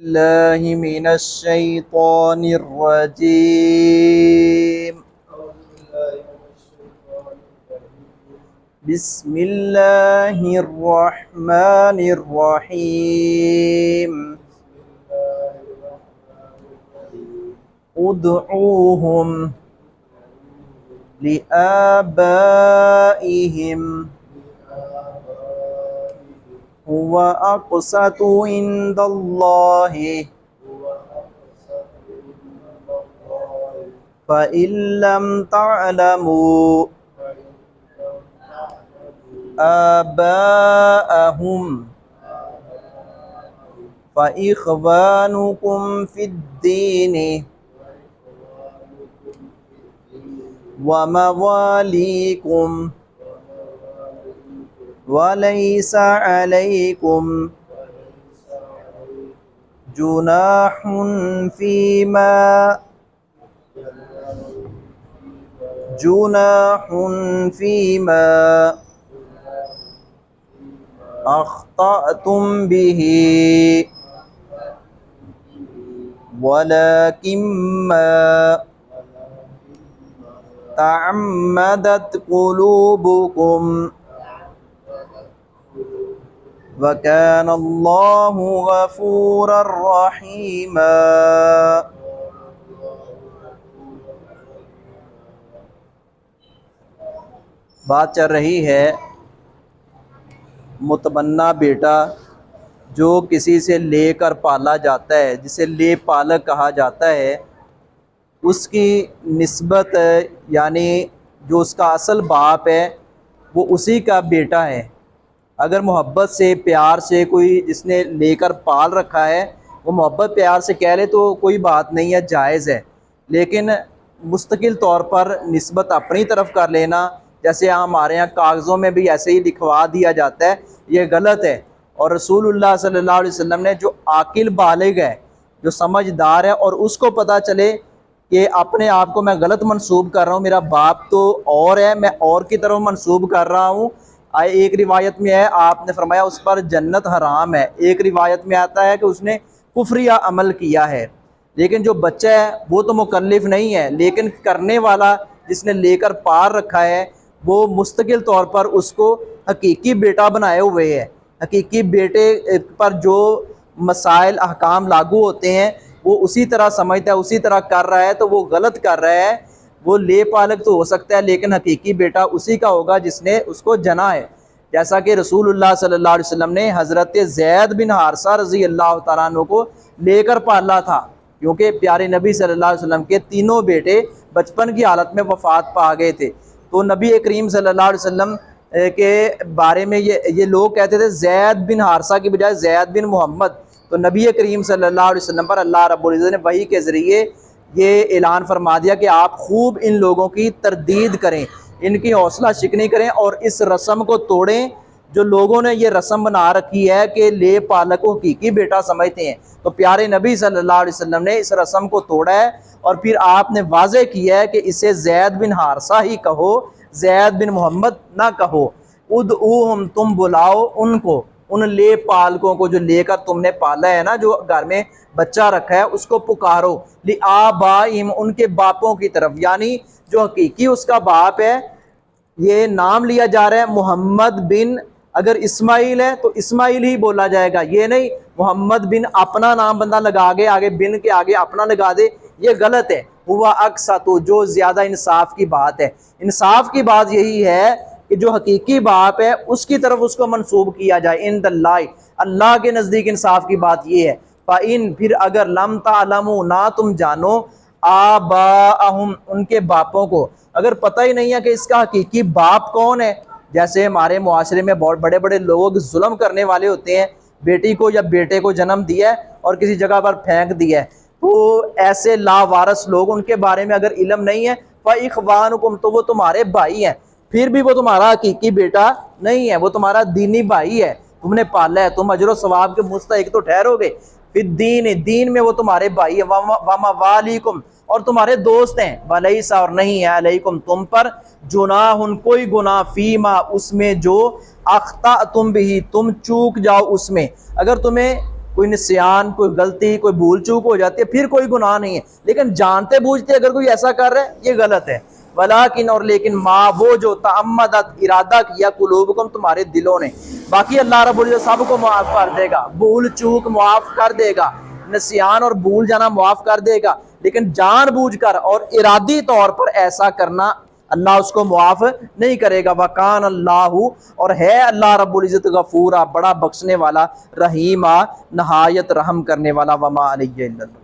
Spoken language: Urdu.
الله من الشيطان الرجيم. بسم الله الرحمن الرحيم. ادعوهم لآبائهم هو أقسط عند الله فإن لم تعلموا آباءهم فإخوانكم في الدين ومواليكم وليس عليكم جناح فيما أخطأتم به ولكن ما تعمدت قلوبكم وَكَانَ اللَّهُ غَفُورًا رَحِيمًا. بات چل رہی ہے متبنہ بیٹا جو کسی سے لے کر پالا جاتا ہے، جسے لے پالک کہا جاتا ہے، اس کی نسبت یعنی جو اس کا اصل باپ ہے وہ اسی کا بیٹا ہے۔ اگر محبت سے پیار سے کوئی جس نے لے کر پال رکھا ہے وہ محبت پیار سے کہہ لے تو کوئی بات نہیں ہے، جائز ہے، لیکن مستقل طور پر نسبت اپنی طرف کر لینا، جیسے ہمارے ہاں کاغذوں میں بھی ایسے ہی لکھوا دیا جاتا ہے، یہ غلط ہے۔ اور رسول اللہ صلی اللہ علیہ وسلم نے جو عاقل بالغ ہے، جو سمجھدار ہے، اور اس کو پتہ چلے کہ اپنے آپ کو میں غلط منسوب کر رہا ہوں، میرا باپ تو اور ہے، میں اور کی طرف منسوب کر رہا ہوں۔ ایک روایت میں ہے آپ نے فرمایا اس پر جنت حرام ہے، ایک روایت میں آتا ہے کہ اس نے کفریہ عمل کیا ہے۔ لیکن جو بچہ ہے وہ تو مکلف نہیں ہے، لیکن کرنے والا جس نے لے کر پال رکھا ہے وہ مستقل طور پر اس کو حقیقی بیٹا بنائے ہوئے ہے۔ حقیقی بیٹے پر جو مسائل احکام لاگو ہوتے ہیں وہ اسی طرح سمجھتا ہے، اسی طرح کر رہا ہے، تو وہ غلط کر رہا ہے۔ وہ لے پالک تو ہو سکتا ہے لیکن حقیقی بیٹا اسی کا ہوگا جس نے اس کو جنا ہے۔ جیسا کہ رسول اللہ صلی اللہ علیہ وسلم نے حضرت زید بن حارثہ رضی اللہ تعالیٰ عنہ کو لے کر پالا تھا، کیونکہ پیارے نبی صلی اللہ علیہ وسلم کے تینوں بیٹے بچپن کی حالت میں وفات پا گئے تھے، تو نبی کریم صلی اللہ علیہ وسلم کے بارے میں یہ لوگ کہتے تھے زید بن حارثہ کی بجائے زید بن محمد، تو نبی کریم صلی اللہ علیہ وسلم پر اللہ رب العزت نے وحی کے ذریعے یہ اعلان فرما دیا کہ آپ خوب ان لوگوں کی تردید کریں، ان کی حوصلہ شکنی کریں اور اس رسم کو توڑیں جو لوگوں نے یہ رسم بنا رکھی ہے کہ لے پالک کو حقیقی بیٹا سمجھتے ہیں۔ تو پیارے نبی صلی اللہ علیہ وسلم نے اس رسم کو توڑا ہے اور پھر آپ نے واضح کیا ہے کہ اسے زید بن حارثہ ہی کہو، زید بن محمد نہ کہو۔ ادعوہم، تم بلاؤ ان کو، ان لے پالکوں کو جو لے کر تم نے پالا ہے نا، جو گھر میں بچہ رکھا ہے اس کو پکارو، لآبائہم، ان کے باپوں کی طرف، یعنی جو حقیقی اس کا باپ ہے۔ یہ نام لیا جا رہا ہے محمد بن، اگر اسماعیل ہے تو اسماعیل ہی بولا جائے گا، یہ نہیں محمد بن اپنا نام بندہ لگا آگے بن کے آگے اپنا لگا دے، یہ غلط ہے۔ ہوا اقسط، جو زیادہ انصاف کی بات ہے، انصاف کی بات یہی ہے کہ جو حقیقی باپ ہے اس کی طرف اس کو منسوب کیا جائے، عند اللہ، اللہ کے نزدیک انصاف کی بات یہ ہے۔ فَإِن، پھر اگر لم تعلموا، نہ تم جانو، آباءہم، ان کے باپوں کو، اگر پتہ ہی نہیں ہے کہ اس کا حقیقی باپ کون ہے، جیسے ہمارے معاشرے میں بہت بڑے بڑے لوگ ظلم کرنے والے ہوتے ہیں، بیٹی کو یا بیٹے کو جنم دیا ہے اور کسی جگہ پر پھینک دیا ہے، تو ایسے لاوارث لوگ، ان کے بارے میں اگر علم نہیں ہے، فَإِخْوَانُكُمْ، تو وہ تمہارے بھائی ہیں، پھر بھی وہ تمہارا حقیقی بیٹا نہیں ہے، وہ تمہارا دینی بھائی ہے، تم نے پالا ہے، تم اجر و ثواب کے مستحق تو ٹھہرو گے۔ پھر دین میں وہ تمہارے بھائی ہے، وَمَوَالِيكُمْ، اور تمہارے دوست ہیں، وَلَيْسَ، اور نہیں ہے، علیکم تم پر، جناح، کوئی گناہ، فیما، اس میں جو اخطأتم بھی، تم چوک جاؤ اس میں۔ اگر تمہیں کوئی نسیان، کوئی غلطی، کوئی بھول چوک ہو جاتی ہے پھر کوئی گناہ نہیں ہے، لیکن جانتے بوجھتے اگر کوئی ایسا کر رہا ہے یہ غلط ہے۔ ولیکن اور لیکن ما وہ جو تعمدت ارادہ کیا قلوبکم تمہارے دلوں نے، باقی اللہ رب العزت سب کو معاف کر دے گا، بھول چوک معاف کر دے گا، نسیان اور بھول جانا معاف کر دے گا، لیکن جان بوجھ کر اور ارادی طور پر ایسا کرنا اللہ اس کو معاف نہیں کرے گا۔ وکان اللہ اور ہے اللہ رب العزت غفورا بڑا بخشنے والا، رحیمہ نہایت رحم کرنے والا۔ وما علیہ الا اللہ۔